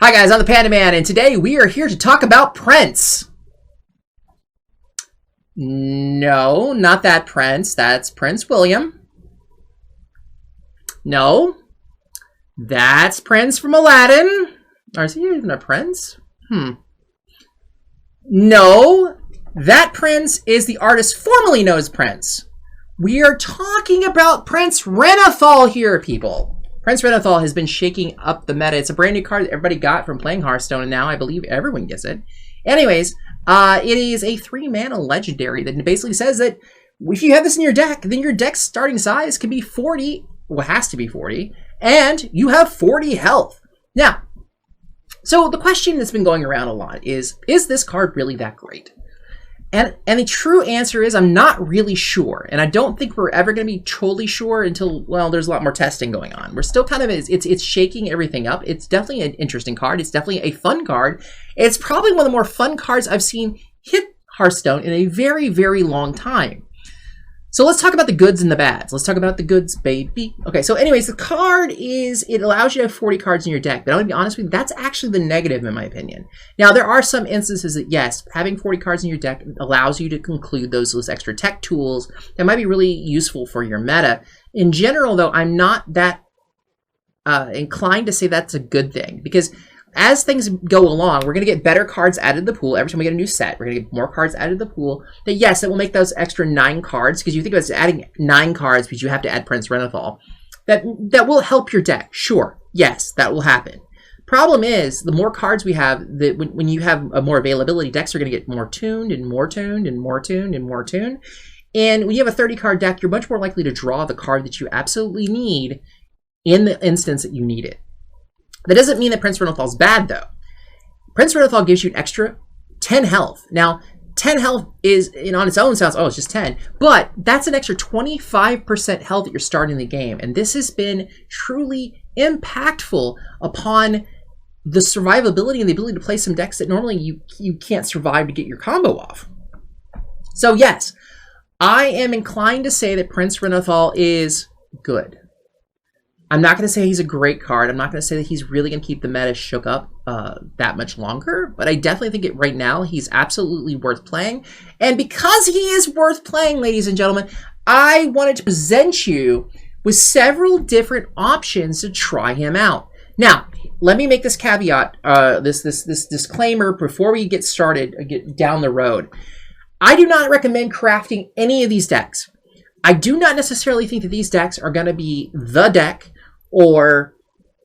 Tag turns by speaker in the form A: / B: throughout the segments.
A: Hi guys, I'm the Panda Man, and today we are here to talk about Prince. No, not that Prince. That's Prince William. No, that's Prince from Aladdin. Or is he even a prince? No, that Prince is the artist formerly known as Prince. We are talking about Prince Renethal here, people. Prince Renethal has been shaking up the meta. It's a brand new card that everybody got from playing Hearthstone, and now I believe everyone gets it. Anyways, it is a 3-mana legendary that basically says that if you have this in your deck, then your deck's starting size can be 40, well, it has to be 40, and you have 40 health. Now, so the question that's been going around a lot is this card really that great? And the true answer is I'm not really sure. And I don't think we're ever going to be totally sure until, well, there's a lot more testing going on. We're still kind of, it's shaking everything up. It's definitely an interesting card. It's definitely a fun card. It's probably one of the more fun cards I've seen hit Hearthstone in a very, very long time. So let's talk about the goods and the bads. Let's talk about the goods, baby. Okay, so anyways, the card is, it allows you to have 40 cards in your deck. But I'm going to be honest with you, that's actually the negative in my opinion. Now, there are some instances that, yes, having 40 cards in your deck allows you to conclude those extra tech tools that might be really useful for your meta. In general, though, I'm not that inclined to say that's a good thing. Because as things go along, we're going to get better cards added to the pool. Every time we get a new set, we're going to get more cards added to the pool. That, yes, that will make those extra 9 cards, because you think about adding 9 cards because you have to add Prince Renethal. That will help your deck. Sure. Yes, that will happen. Problem is, the more cards we have, when you have a more availability, decks are going to get more tuned and more tuned and more tuned and more tuned. And when you have a 30-card deck, you're much more likely to draw the card that you absolutely need in the instance that you need it. That doesn't mean that Prince Renethal is bad, though. Prince Renethal gives you an extra 10 health. Now, 10 health is, on its own sounds, oh, it's just 10. But that's an extra 25% health that you're starting the game. And this has been truly impactful upon the survivability and the ability to play some decks that normally you can't survive to get your combo off. So, yes, I am inclined to say that Prince Renethal is good. I'm not going to say he's a great card. I'm not going to say that he's really going to keep the meta shook up that much longer. But I definitely think right now he's absolutely worth playing. And because he is worth playing, ladies and gentlemen, I wanted to present you with several different options to try him out. Now, let me make this caveat, this disclaimer before we get started, get down the road. I do not recommend crafting any of these decks. I do not necessarily think that these decks are going to be the deck, or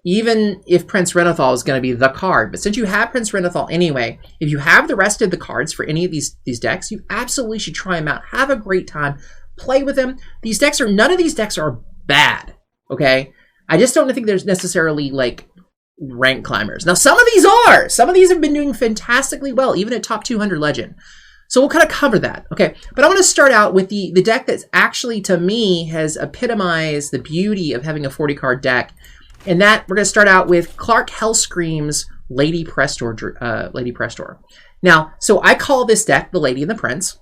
A: even if Prince Renethal is going to be the card. But since you have Prince Renethal anyway, if you have the rest of the cards for any of these decks, you absolutely should try them out. Have a great time. Play with them. None of these decks are bad, okay? I just don't think there's necessarily, like, rank climbers. Now, some of these are. Some of these have been doing fantastically well, even at top 200 Legend. So we'll kind of cover that, okay? But I want to start out with the deck that's actually, to me, has epitomized the beauty of having a 40-card deck. And that, we're going to start out with Clark Hellscream's Lady Prestor. Now, so I call this deck the Lady and the Prince.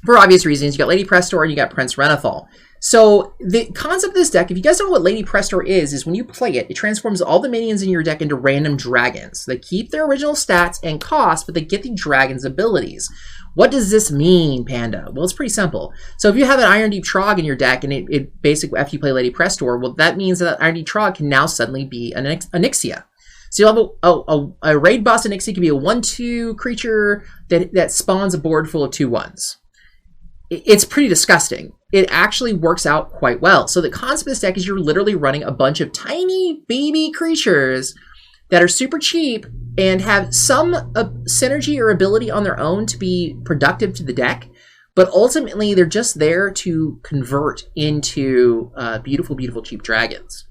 A: For obvious reasons, you got Lady Prestor and you got Prince Renethal. So the concept of this deck, if you guys don't know what Lady Prestor is when you play it, it transforms all the minions in your deck into random dragons. They keep their original stats and cost, but they get the dragon's abilities. What does this mean, Panda? Well, it's pretty simple. So if you have an Iron Deep Trog in your deck, and it basically, after you play Lady Prestor, well, that means that Iron Deep Trog can now suddenly be an Onyxia. So you'll have a raid boss Onyxia can be a 1/2 creature that spawns a board full of 2/1s. It's pretty disgusting. It actually works out quite well. So the concept of this deck is you're literally running a bunch of tiny baby creatures that are super cheap and have some synergy or ability on their own to be productive to the deck. But ultimately, they're just there to convert into beautiful, beautiful cheap dragons.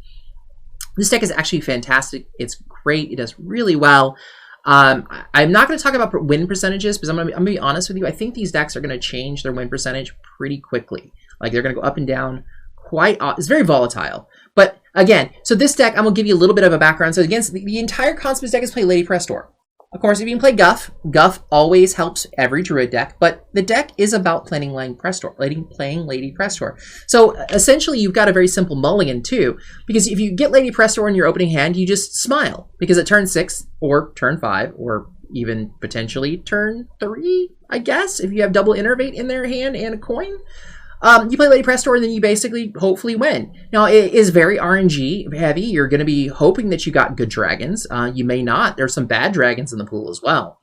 A: This deck is actually fantastic. It's great. It does really well. I'm not going to talk about win percentages because I'm going to be honest with you. I think these decks are going to change their win percentage pretty quickly. Like, they're going to go up and down it's very volatile. But again, so this deck, I'm going to give you a little bit of a background. So again, the entire concept of this deck is play Lady Prestor. Of course, if you can play Guff, Guff always helps every Druid deck, but the deck is about playing Lady Prestor. So essentially, you've got a very simple mulligan too, because if you get Lady Prestor in your opening hand, you just smile, because at turn 6 or turn 5 or even potentially turn 3, I guess, if you have double Innervate in their hand and a coin, you play Lady Prestor, and then you basically hopefully win. Now, it is very RNG heavy. You're going to be hoping that you got good dragons. You may not. There's some bad dragons in the pool as well.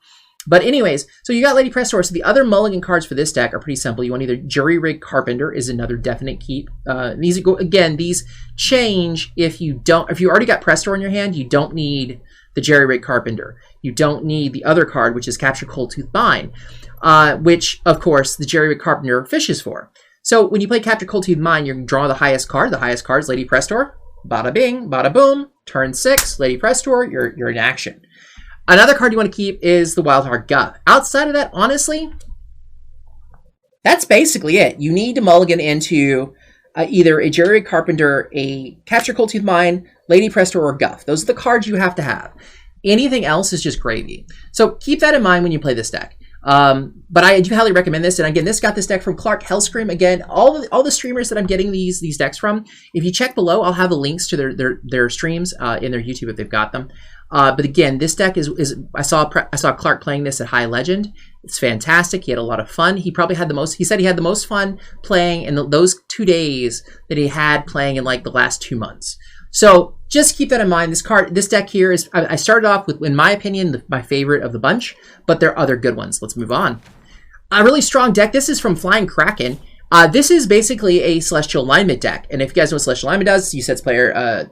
A: But anyways, so you got Lady Prestor. So the other mulligan cards for this deck are pretty simple. You want either Jury Rig Carpenter is another definite keep. These go again. These change if you already got Prestor in your hand. You don't need the Jury Rig Carpenter. You don't need the other card, which is Capture Cold-Tooth Mine, which of course the Jury Rig Carpenter fishes for. So when you play Capture Cold-Tooth Mine, you can draw the highest card. The highest card is Lady Prestor. Bada bing, bada boom. Turn 6, Lady Prestor, you're in action. Another card you want to keep is the Wildheart Guff. Outside of that, honestly, that's basically it. You need to mulligan into either a Jury Rig Carpenter, a Capture Cold-Tooth Mine, Lady Prestor, or Guff. Those are the cards you have to have. Anything else is just gravy. So keep that in mind when you play this deck. But I do highly recommend this. And again, this got this deck from Clark Hellscream. Again, all the streamers that I'm getting these decks from, if you check below, I'll have the links to their streams in their YouTube if they've got them. But again, this deck is I saw Clark playing this at High Legend. It's fantastic. He had a lot of fun. He said he had the most fun playing in those 2 days that he had playing in like the last 2 months. So just keep that in mind. This deck here is, I started off with, in my opinion, my favorite of the bunch, but there are other good ones. Let's move on. A really strong deck. This is from Flying Kraken. This is basically a Celestial Alignment deck. And if you guys know what Celestial Alignment does, you set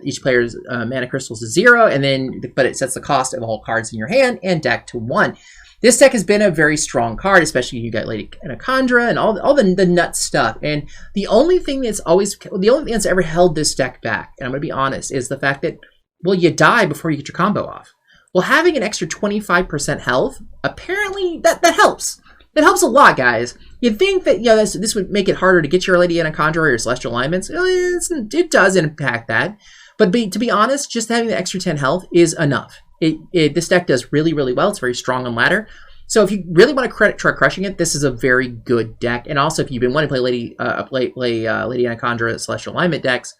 A: each player's mana crystals to 0, but it sets the cost of all cards in your hand and deck to 1. This deck has been a very strong card, especially you got Lady Anacondra and all the nut stuff. And the only thing that's ever held this deck back, and I'm going to be honest, is the fact that, well, you die before you get your combo off. Well, having an extra 25% health, apparently that helps. That helps a lot, guys. You'd think that this would make it harder to get your Lady Anacondra or your Celestial Alignments. It does impact that. But to be honest, just having the extra 10 health is enough. This deck does really, really well. It's very strong on ladder. So if you really want to try crushing it, this is a very good deck. And also, if you've been wanting to play Lady Anacondra Celestial Alignment decks,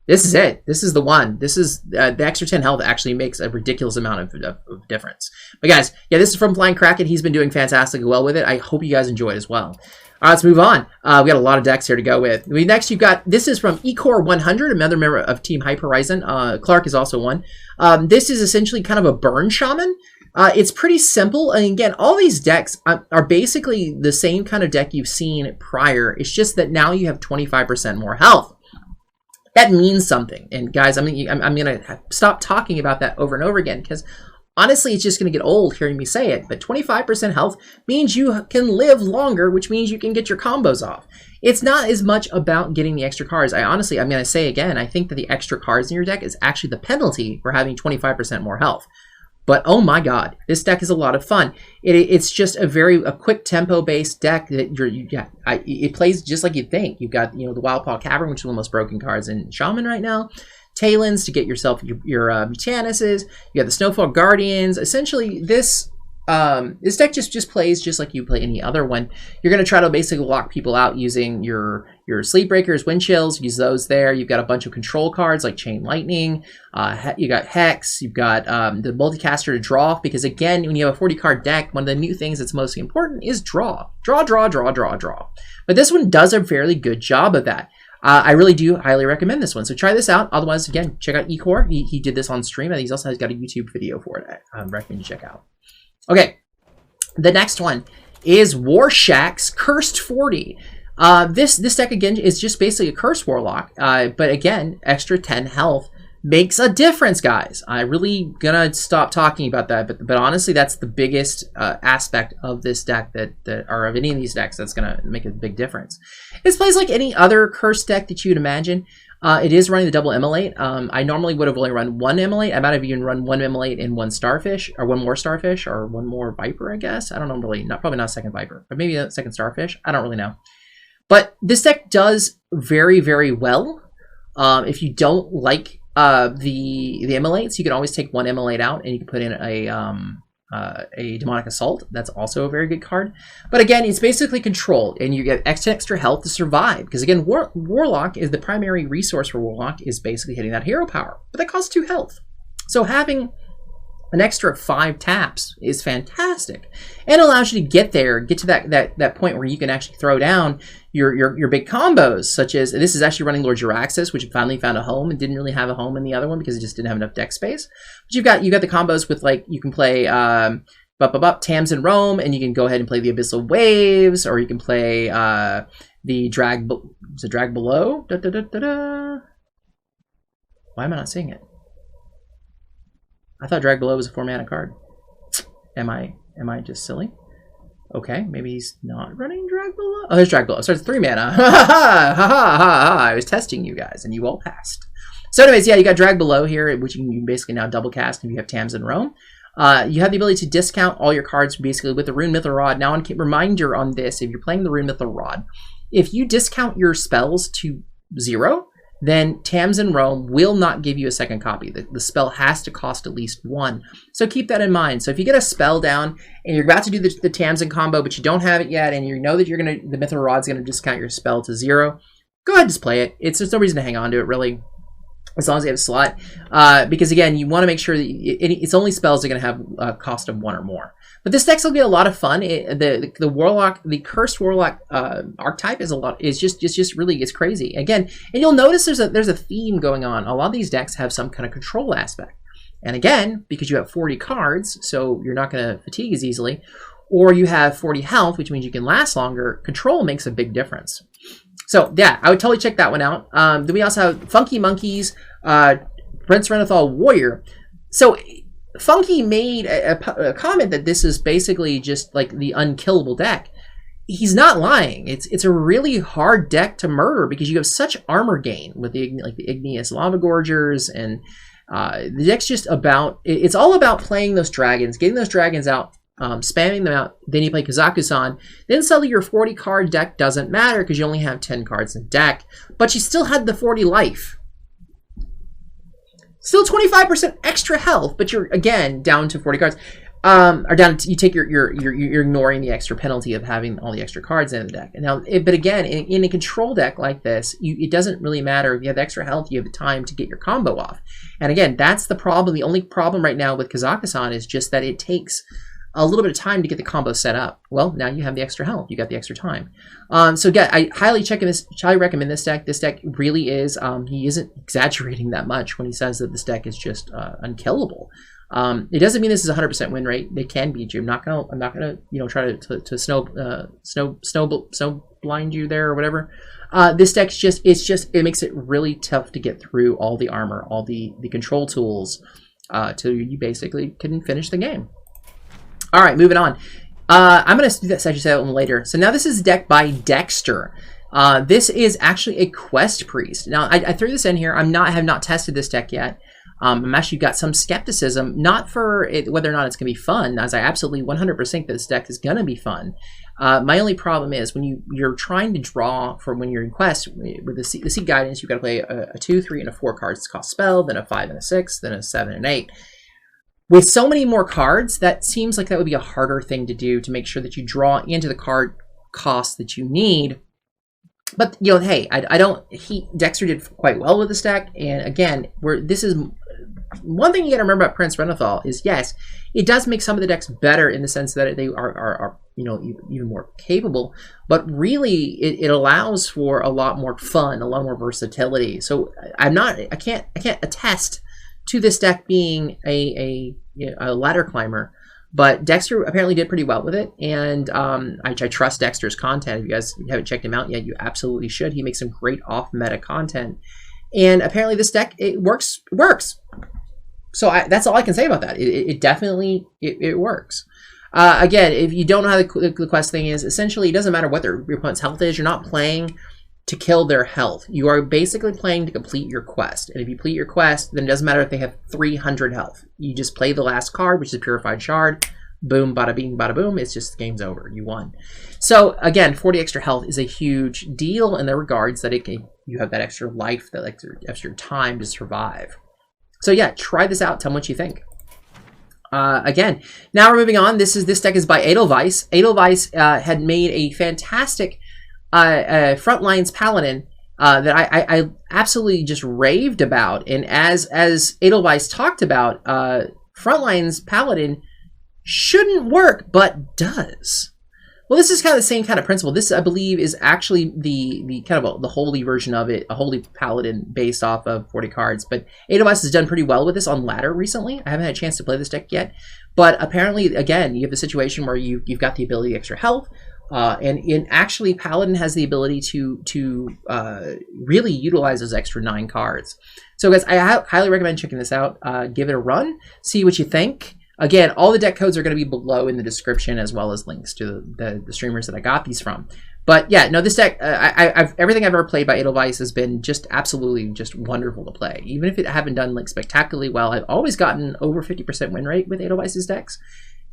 A: this is it. This is the one. This is the extra 10 health actually makes a ridiculous amount of difference. But guys, yeah, this is from Flying Kraken. He's been doing fantastically well with it. I hope you guys enjoy it as well. All right, let's move on. We got a lot of decks here to go with. Next, you've got, this is from Ecor 100, another member of Team Hype Horizon. Clark is also one. This is essentially kind of a burn shaman. It's pretty simple. And again, all these decks are basically the same kind of deck you've seen prior. It's just that now you have 25% more health. That means something. And guys, I'm going to stop talking about that over and over again, because honestly, it's just going to get old hearing me say it, but 25% health means you can live longer, which means you can get your combos off. It's not as much about getting the extra cards. I'm going to say again, I think that the extra cards in your deck is actually the penalty for having 25% more health. But oh my god, this deck is a lot of fun. It's just a quick tempo-based deck that it plays just like you'd think. You've got the Wildpaw Cavern, which is one of the most broken cards in Shaman right now. Talons to get yourself your Mutanuses. You got the Snowfall Guardians. Essentially, this deck just plays just like you play any other one. You're going to try to basically lock people out using your Sleep Breakers, Wind Chills. Use those there. You've got a bunch of control cards like Chain Lightning. You got Hex. You've got the Multicaster to draw. Because again, when you have a 40-card deck, one of the new things that's most important is draw. Draw. But this one does a fairly good job of that. I really do highly recommend this one. So try this out. Otherwise, again, check out Ecor. He did this on stream, and he also has got a YouTube video for it. I recommend you check out. Okay, the next one is Warshak's Cursed 40. This deck, again, is just basically a Cursed Warlock. But again, extra 10 health makes a difference, guys. I'm really gonna stop talking about that, but honestly, that's the biggest aspect of this deck or of any of these decks that's gonna make a big difference. This plays like any other Cursed deck that you'd imagine. It is running the double Immolate. I normally would have only run one Immolate. I might have even run one Immolate and one Starfish, or one more Starfish, or one more Viper, I guess. I don't know, really. Probably not a second Viper, but maybe a second Starfish. I don't really know. But this deck does very, very well. If you don't like the Immolates, you can always take one Immolate out, and you can put in a a Demonic Assault. That's also a very good card. But again, it's basically control, and you get extra health to survive. Because again, Warlock is the primary resource for Warlock is basically hitting that hero power. But that costs 2 health. So having an extra 5 taps is fantastic, and allows you to get to that point where you can actually throw down your big combos, such as, this is actually running Lord Jaraxxus, which finally found a home and didn't really have a home in the other one because it just didn't have enough deck space. But you got the combos with, like, you can play Tamsin Roam, and you can go ahead and play the Abyssal Waves, or you can play the Drag Below. Why am I not seeing it? I thought Drag Below was a 4-mana card. Am I just silly? Okay, maybe he's not running Drag Below. Oh, there's Drag Below. So it's 3-mana. I was testing you guys, and you all passed. So anyways, yeah, you got Drag Below here, which you can basically now double cast if you have Tamsin Roam. You have the ability to discount all your cards basically with the Rune Mythal Rod. Now, reminder on this, if you're playing the Rune Mythal Rod, if you discount your spells to 0, then Tamsin Roam will not give you a second copy. The spell has to cost at least 1. So keep that in mind. So if you get a spell down and you're about to do the Tamsin combo, but you don't have it yet, and you know that the Mythal Rod's going to discount your spell to 0, go ahead and just play it. There's no reason to hang on to it, really, as long as you have a slot. Because again, you want to make sure that it's only spells that are going to have a cost of 1 or more. But this deck's will be a lot of fun. The Warlock, the Cursed Warlock archetype is just really, it's crazy. Again, and you'll notice there's a theme going on. A lot of these decks have some kind of control aspect. And again, because you have 40 cards, so you're not going to fatigue as easily, or you have 40 health, which means you can last longer, control makes a big difference. So yeah, I would totally check that one out. Then we also have Funky Monkeys, Prince Renethal Warrior. So Funky made a comment that this is basically just like the unkillable deck. He's not lying. It's a really hard deck to murder because you have such armor gain with the Igneous Lava Gorgers, and the deck's just about, it's all about playing those dragons, getting those dragons out, spamming them out. Then you play Kazakusan. Then suddenly your 40 card deck doesn't matter because you only have 10 cards in the deck, but you still had the 40 life. Still 25% extra health, but you're again down to 40 cards. Or down to, you take you're ignoring the extra penalty of having all the extra cards in the deck. And now, but again, in a control deck like this, it doesn't really matter if you have extra health. You have the time to get your combo off. And again, that's the problem. The only problem right now with Kazakusan is just that it takes a little bit of time to get the combo set up. Well, now you have the extra health. You got the extra time. So yeah, I highly recommend this deck. This deck really is, he isn't exaggerating that much when he says that this deck is just unkillable. It doesn't mean this is a 100% win rate. They can beat you. I'm not gonna try to snow blind you there or whatever. This deck's it makes it really tough to get through all the armor, all the control tools, till you basically can finish the game. All right, moving on. I'm going to do that, actually say that one later. So now this is a deck by Dexter. This is actually a Quest Priest. Now, I threw this in here. I have not tested this deck yet. I'm actually got some skepticism, not for whether or not it's going to be fun, as I absolutely 100% think that this deck is going to be fun. My only problem is when you're trying to draw for when you're in Quest, with the Seek Guidance, you've got to play a 2, 3, and a 4 cards to cost spell, then a 5 and a 6, then a 7 and 8. With so many more cards, that seems like that would be a harder thing to do to make sure that you draw into the card cost that you need. But, hey, Dexter did quite well with this deck. And again, this is one thing you got to remember about Prince Renethal is, yes, it does make some of the decks better in the sense that they are even more capable. But really, it allows for a lot more fun, a lot more versatility. So I can't attest to this deck being a ladder climber, but Dexter apparently did pretty well with it, and I trust Dexter's content. If you guys haven't checked him out yet, you absolutely should. He makes some great off-meta content, and apparently this deck, it works. So that's all I can say about that. It definitely works. Again, if you don't know how the quest thing is, essentially it doesn't matter what your opponent's health is. You're not playing to kill their health. You are basically playing to complete your quest. And if you complete your quest, then it doesn't matter if they have 300 health. You just play the last card, which is a Purified Shard. Boom, bada bing, bada boom. It's just, the game's over. You won. So again, 40 extra health is a huge deal in the regards that you have that extra life, that extra time to survive. So yeah, try this out. Tell me what you think. Again, now we're moving on. This deck is by Edelweiss. Edelweiss had made a fantastic Frontlines Paladin that I absolutely just raved about. And as Edelweiss talked about, Frontlines Paladin shouldn't work, but does. Well, this is kind of the same kind of principle. This, I believe, is actually the kind of the holy version of it, a holy paladin based off of 40 cards. But Edelweiss has done pretty well with this on ladder recently. I haven't had a chance to play this deck yet. But apparently, again, you have the situation where you've got the ability to extra health. And actually, Paladin has the ability to really utilize those extra 9 cards. So, guys, I highly recommend checking this out. Give it a run. See what you think. Again, all the deck codes are going to be below in the description, as well as links to the streamers that I got these from. But yeah, no, this deck, everything I've ever played by Edelweiss has been just absolutely just wonderful to play. Even if it haven't done like spectacularly well, I've always gotten over 50% win rate with Edelweiss's decks.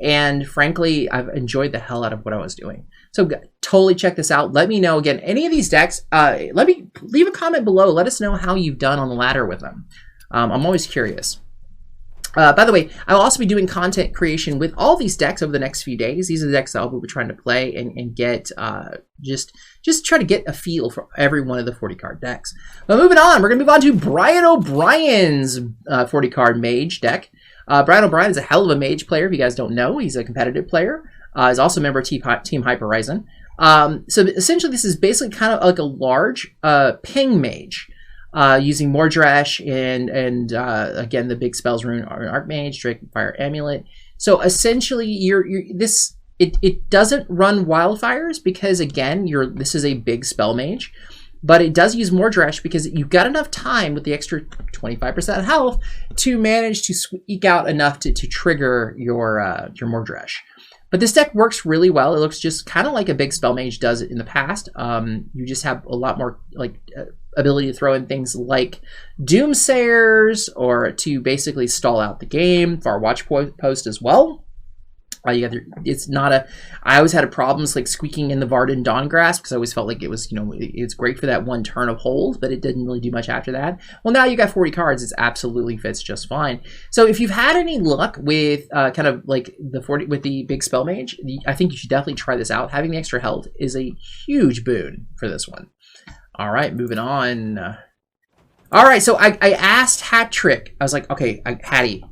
A: And frankly, I've enjoyed the hell out of what I was doing. So totally check this out. Let me know, again, any of these decks, leave a comment below. Let us know how you've done on the ladder with them. I'm always curious. By the way, I'll also be doing content creation with all these decks over the next few days. These are the decks that I'll be trying to play and get, just try to get a feel for every one of the 40-card decks. But moving on, we're going to move on to Brian O'Brien's 40-card Mage deck. Brian O'Brien is a hell of a Mage player, if you guys don't know. He's a competitive player. He's also a member of Team Hyper Horizon. So essentially, this is basically kind of like a large ping Mage. Using Mordresh and again the big spells rune Archmage, Drake Fire Amulet. So essentially, it doesn't run wildfires because again this is a big spell mage, but it does use Mordresh because you've got enough time with the extra 25% health to manage to eke out enough to trigger your Mordresh. But this deck works really well. It looks just kind of like a big spell mage does it in the past. You just have a lot more like ability to throw in things like Doomsayers or to basically stall out the game. Far Watch Post as well. It's not a. I always had problems like squeaking in the Varden Dawngrasp because I always felt like it was, it's great for that one turn of hold, but it didn't really do much after that. Well, now you got 40 cards, it absolutely fits just fine. So if you've had any luck with kind of like the 40 with the big spell mage, I think you should definitely try this out. Having the extra health is a huge boon for this one. All right, moving on. All right, so I asked Hat Trick. I was like, okay, Hattie,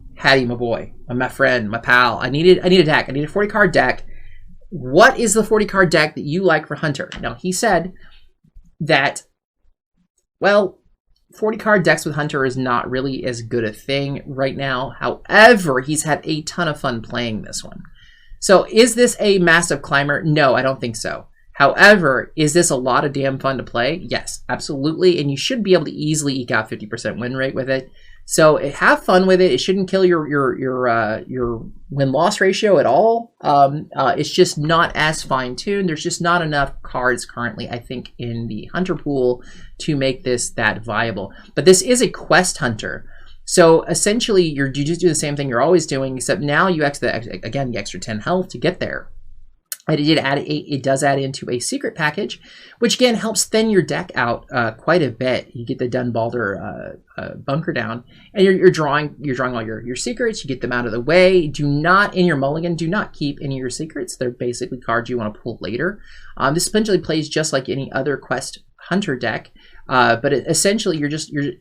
A: my boy, my friend, my pal. I need a deck. I need a 40-card deck. What is the 40-card deck that you like for Hunter? Now, he said that, well, 40-card decks with Hunter is not really as good a thing right now. However, he's had a ton of fun playing this one. So is this a massive climber? No, I don't think so. However, is this a lot of damn fun to play? Yes, absolutely. And you should be able to easily eke out 50% win rate with it. So have fun with it. It shouldn't kill your win-loss ratio at all. It's just not as fine-tuned. There's just not enough cards currently, I think, in the Hunter pool to make this that viable. But this is a quest Hunter. So essentially, you just do the same thing you're always doing, except now you again the extra 10 health to get there. And it does add into a secret package, which again helps thin your deck out quite a bit. You get the Dunbalder bunker down, and you're drawing all your secrets. You get them out of the way. In your mulligan, do not keep any of your secrets. They're basically cards you want to pull later. This essentially plays just like any other quest Hunter deck. But essentially,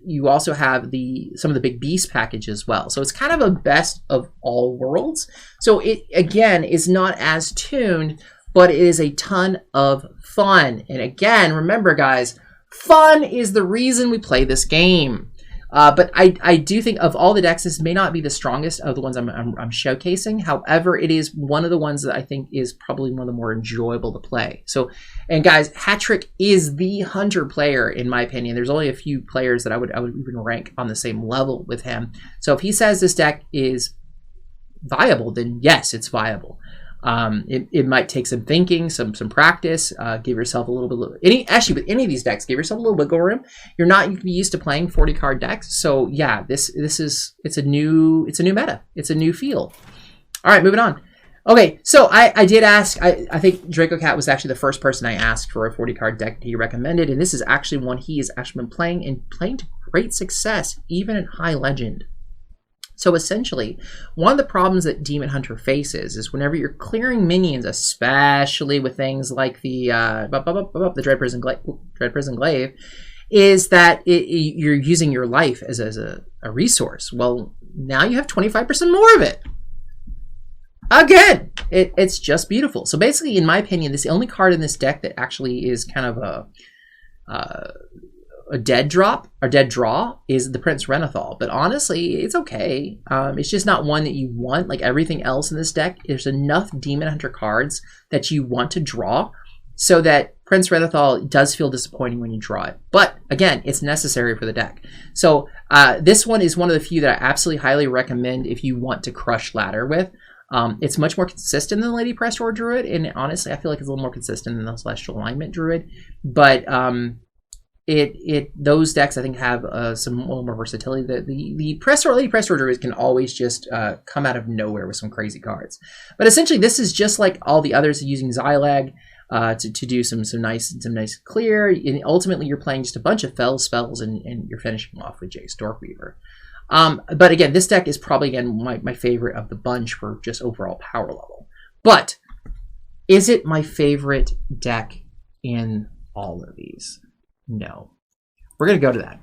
A: you also have some of the big beast package as well. So it's kind of a best of all worlds. So it again is not as tuned, but it is a ton of fun. And again, remember guys, fun is the reason we play this game. But I do think of all the decks, this may not be the strongest of the ones I'm showcasing. However, it is one of the ones that I think is probably one of the more enjoyable to play. So, and guys, Hat Trick is the Hunter player in my opinion. There's only a few players that I would even rank on the same level with him. So if he says this deck is viable, then yes, it's viable. It might take some thinking, some practice. Give yourself a little bit. Actually, with any of these decks, give yourself a little wiggle room. You're not used to playing 40-card decks, so yeah, it's a new meta. It's a new feel. All right, moving on. Okay, so I did ask. I think Draco Cat was actually the first person I asked for a 40-card deck that he recommended, and this is actually one he has actually been playing to great success, even in High Legend. So essentially, one of the problems that Demon Hunter faces is whenever you're clearing minions, especially with things like the Dread Prison Glaive, is that you're using your life as a resource. Well, now you have 25% more of it. Again, it's just beautiful. So basically, in my opinion, this is the only card in this deck that actually is kind of a dead draw is the Prince Renethal. But honestly, it's okay. It's just not one that you want. Like everything else in this deck, there's enough Demon Hunter cards that you want to draw so that Prince Renethal does feel disappointing when you draw it. But again, it's necessary for the deck. So this one is one of the few that I absolutely highly recommend if you want to crush ladder with. It's much more consistent than Lady Pressure Druid, and honestly, I feel like it's a little more consistent than the Celestial Alignment Druid. But those decks I think have some little more versatility. The Pressure Lady Pressure Druid can always just come out of nowhere with some crazy cards. But essentially, this is just like all the others using Xylag to do some nice clear. And ultimately, you're playing just a bunch of fell spells, and you're finishing off with Jace Dorkweaver. But again, this deck is probably, again, my favorite of the bunch for just overall power level. But is it my favorite deck in all of these? No. We're going to go to that.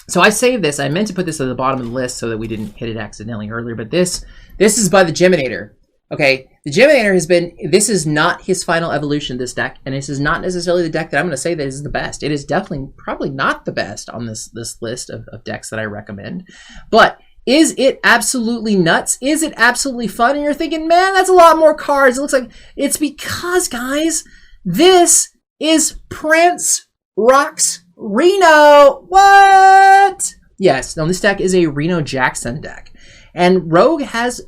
A: So I saved this. I meant to put this at the bottom of the list so that we didn't hit it accidentally earlier. But this is by the Geminator. Okay, the Geminator has been, this is not his final evolution of this deck, and this is not necessarily the deck that I'm going to say that is the best. It is definitely probably not the best on this list of decks that I recommend. But is it absolutely nuts? Is it absolutely fun? And you're thinking, man, that's a lot more cards. It looks like it's because, guys, this is Prince Rocks Reno. What? Yes, now this deck is a Reno Jackson deck. And Rogue has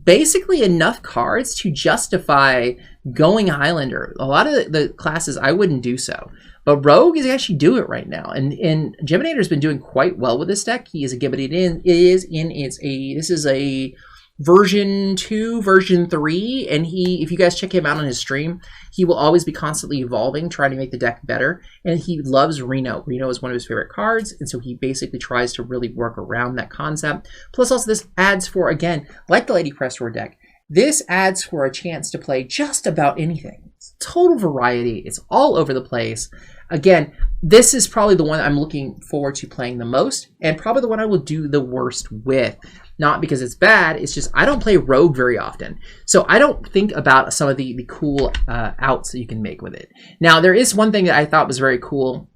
A: basically enough cards to justify going Highlander. A lot of the classes I wouldn't do so, but Rogue is actually do it right now, and Geminator's been doing quite well with this deck. He is this is a version 2, version 3, and if you guys check him out on his stream, he will always be constantly evolving, trying to make the deck better, and he loves Reno. Reno is one of his favorite cards, and so he basically tries to really work around that concept. Plus also this adds for, again, like the Lady Pressure deck, this adds for a chance to play just about anything. It's total variety. It's all over the place. Again, this is probably the one I'm looking forward to playing the most, and probably the one I will do the worst with. Not because it's bad, it's just I don't play Rogue very often. So I don't think about some of the cool outs that you can make with it. Now, there is one thing that I thought was very cool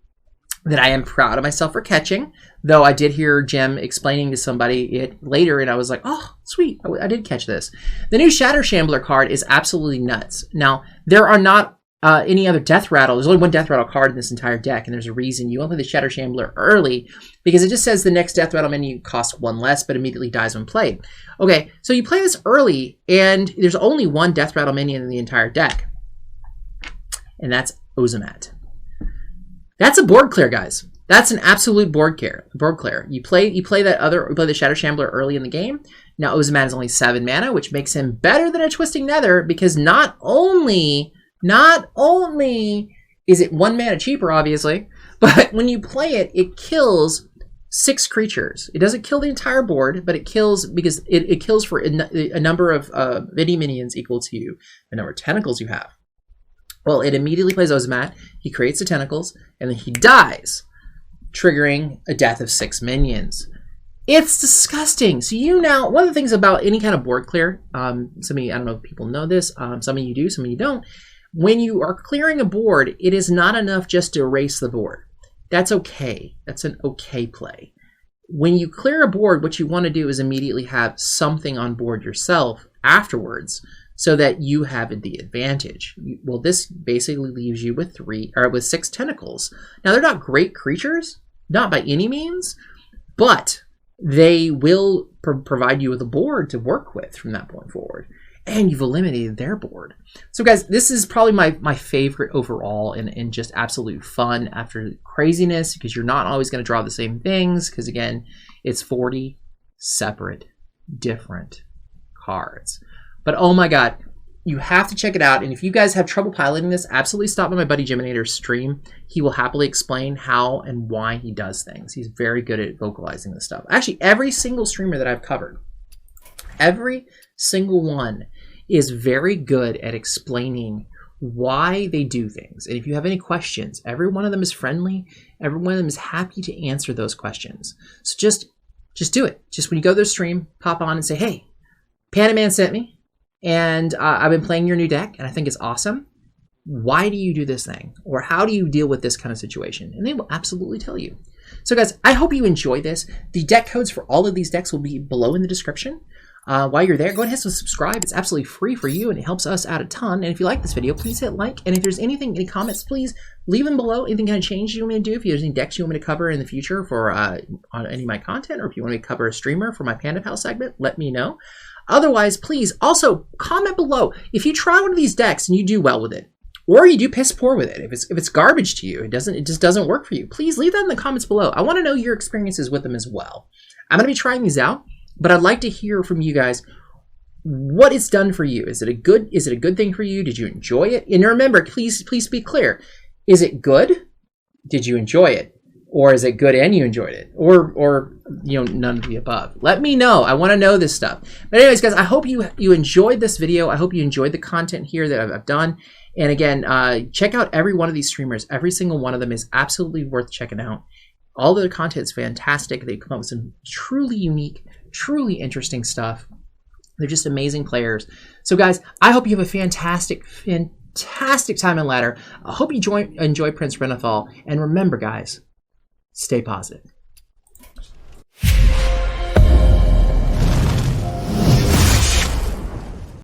A: that I am proud of myself for catching, though I did hear Jem explaining to somebody it later, and I was like, oh, sweet, I did catch this. The new Shatter Shambler card is absolutely nuts. Now, there are not any other Death Rattle. There's only one Death Rattle card in this entire deck, and there's a reason. You want to play the Shatter Shambler early, because it just says the next Death Rattle menu costs 1 less, but immediately dies when played. Okay, so you play this early, and there's only one Death Rattle minion in the entire deck, and that's Ozamat. That's a board clear, guys. That's an absolute board clear. You play the Shatter Shambler early in the game. Now Ozamat is only 7 mana, which makes him better than a Twisting Nether, because not only is it 1 mana cheaper, obviously, but when you play it, it kills 6 creatures. It doesn't kill the entire board, but it kills because it kills for a number of minions equal to the number of tentacles you have. Well, it immediately plays Ozamat, he creates the tentacles, and then he dies, triggering a death of 6 minions. It's disgusting. So one of the things about any kind of board clear, some of you, I don't know if people know this, some of you do, some of you don't. When you are clearing a board, it is not enough just to erase the board. That's okay. That's an okay play. When you clear a board, what you want to do is immediately have something on board yourself afterwards so that you have the advantage. Well, this basically leaves you with 6 tentacles. Now, they're not great creatures, not by any means, but they will provide you with a board to work with from that point forward. And you've eliminated their board. So guys, this is probably my favorite overall and just absolute fun after craziness, because you're not always going to draw the same things, because again, it's 40 separate different cards. But oh my god, You have to check it out. And if you guys have trouble piloting this, absolutely stop by my buddy Jiminator's stream. He will happily explain how and why he does things. He's very good at vocalizing this stuff. Actually, every single streamer that I've covered, every single one is very good at explaining why they do things. And if you have any questions, every one of them is friendly. Every one of them is happy to answer those questions. So just do it. Just when you go to their stream, pop on and say, hey, Panda Man sent me. And I've been playing your new deck, and I think it's awesome. Why do you do this thing? Or how do you deal with this kind of situation? And they will absolutely tell you. So guys, I hope you enjoy this. The deck codes for all of these decks will be below in the description. While you're there, go ahead and hit subscribe. It's absolutely free for you, and it helps us out a ton. And if you like this video, please hit like. And if there's any comments, please leave them below. Anything kind of change you want me to do? If there's any decks you want me to cover in the future for on any of my content, or if you want me to cover a streamer for my Panda Pal segment, let me know. Otherwise, please also comment below if you try one of these decks and you do well with it, or you do piss poor with it. If it's garbage to you, it just doesn't work for you. Please leave that in the comments below. I want to know your experiences with them as well. I'm going to be trying these out, but I'd like to hear from you guys what it's done for you. Is it a good thing for you? Did you enjoy it? And remember, please be clear. Is it good? Did you enjoy it? Or is it good and you enjoyed it? Or you know, none of the above. Let me know. I want to know this stuff. But anyways, guys, I hope you enjoyed this video. I hope you enjoyed the content here that I've done. And again, check out every one of these streamers. Every single one of them is absolutely worth checking out. All of their content is fantastic. They come up with some truly unique, truly interesting stuff. They're just amazing players. So guys, I hope you have a fantastic time in ladder. I hope you enjoy Prince Renethal. And remember, guys, stay positive.